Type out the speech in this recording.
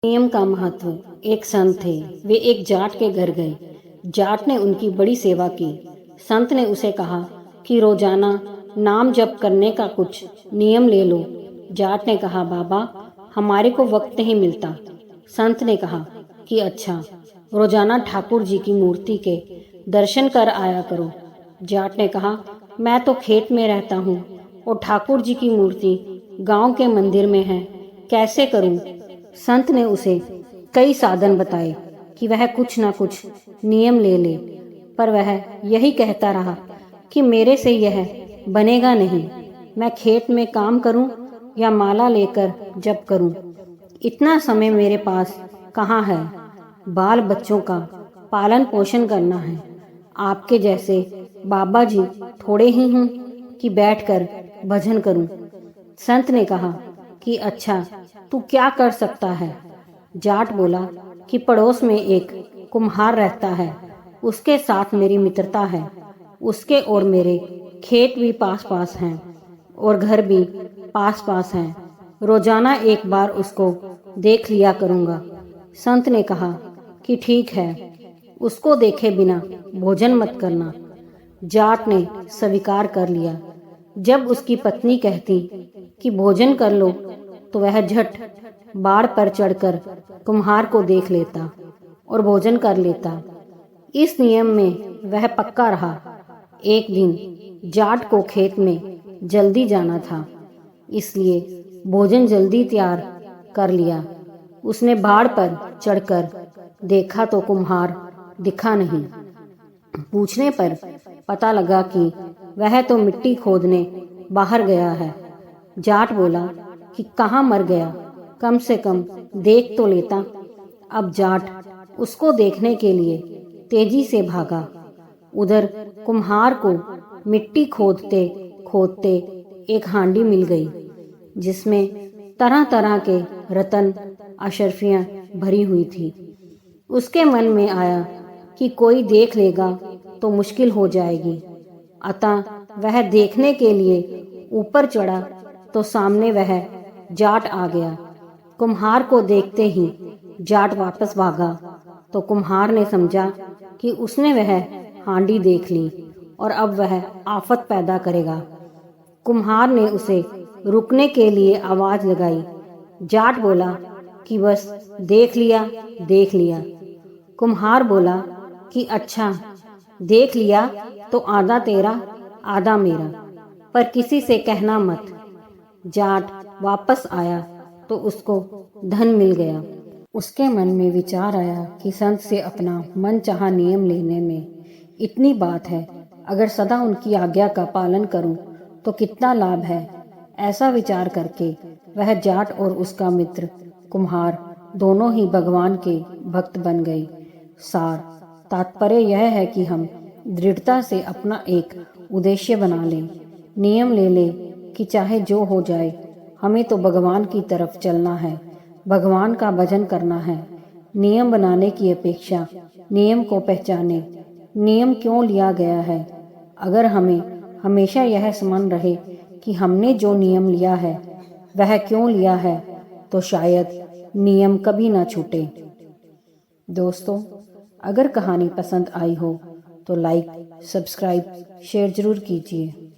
नियम का महत्व। एक संत थे, वे एक जाट के घर गए। जाट ने उनकी बड़ी सेवा की। संत ने उसे कहा कि रोजाना नाम जप करने का कुछ नियम ले लो। जाट ने कहा, बाबा हमारे को वक्त नहीं मिलता। संत ने कहा कि अच्छा, रोजाना ठाकुर जी की मूर्ति के दर्शन कर आया करो। जाट ने कहा, मैं तो खेत में रहता हूँ और ठाकुर जी की मूर्ति गांव के मंदिर में है, कैसे करूं? संत ने उसे कई साधन बताए कि वह कुछ न कुछ नियम ले ले, पर वह यही कहता रहा कि मेरे से यह बनेगा नहीं। मैं खेत में काम करूं या माला लेकर जप करूं, इतना समय मेरे पास कहाँ है। बाल बच्चों का पालन पोषण करना है। आपके जैसे बाबा जी थोड़े ही हूँ कि बैठकर भजन करूं। संत ने कहा कि अच्छा, तू क्या कर सकता है? जाट बोला कि पड़ोस में एक कुम्हार रहता है, उसके साथ मेरी मित्रता है। उसके और मेरे खेत भी पास पास हैं और घर भी पास पास हैं। रोजाना एक बार उसको देख लिया करूँगा। संत ने कहा कि ठीक है, उसको देखे बिना भोजन मत करना। जाट ने स्वीकार कर लिया। जब उसकी पत्नी कहती कि भोजन कर लो, तो वह झट बाड़ पर चढ़कर कुम्हार को देख लेता और भोजन कर लेता। इस नियम में वह पक्का रहा। एक दिन जाट को खेत में जल्दी जाना था, इसलिए भोजन जल्दी तैयार कर लिया। उसने बाड़ पर चढ़कर देखा तो कुम्हार दिखा नहीं। पूछने पर पता लगा कि वह तो मिट्टी खोदने बाहर गया है। जाट बोला कि कहाँ मर गया, कम से कम देख तो लेता। अब जाट उसको देखने के लिए तेजी से भागा। उधर कुम्हार को मिट्टी खोदते खोदते एक हांडी मिल गई, जिसमें तरह तरह के रतन अशर्फियां भरी हुई थी। उसके मन में आया कि कोई देख लेगा तो मुश्किल हो जाएगी। अतः वह देखने के लिए ऊपर चढ़ा तो सामने वह जाट आ गया। कुम्हार को देखते ही जाट वापस भागा तो कुम्हार ने समझा कि उसने वह हांडी देख ली और अब वह आफत पैदा करेगा। कुम्हार ने उसे रुकने के लिए आवाज लगाई। जाट बोला कि बस देख लिया देख लिया। कुम्हार बोला कि अच्छा, देख लिया तो आधा तेरा आधा मेरा, पर किसी से कहना मत। जाट वापस आया तो उसको धन मिल गया। उसके मन में विचार आया कि संत से अपना मनचाहा नियम लेने में इतनी बात है, अगर सदा उनकी आज्ञा का पालन करूं तो कितना लाभ है। ऐसा विचार करके वह जाट और उसका मित्र कुम्हार दोनों ही भगवान के भक्त बन गए। सार तात्पर्य यह है कि हम दृढ़ता से अपना एक उद्देश्य बना लें, नियम ले लें कि चाहे जो हो जाए, हमें तो भगवान की तरफ चलना है, भगवान का भजन करना है। नियम बनाने की अपेक्षा नियम को पहचाने, नियम क्यों लिया गया है। अगर हमें हमेशा यह स्मरण रहे कि हमने जो नियम लिया है वह क्यों लिया है, तो शायद नियम कभी ना छूटे। दोस्तों, अगर कहानी पसंद आई हो तो लाइक, सब्सक्राइब, शेयर जरूर कीजिए।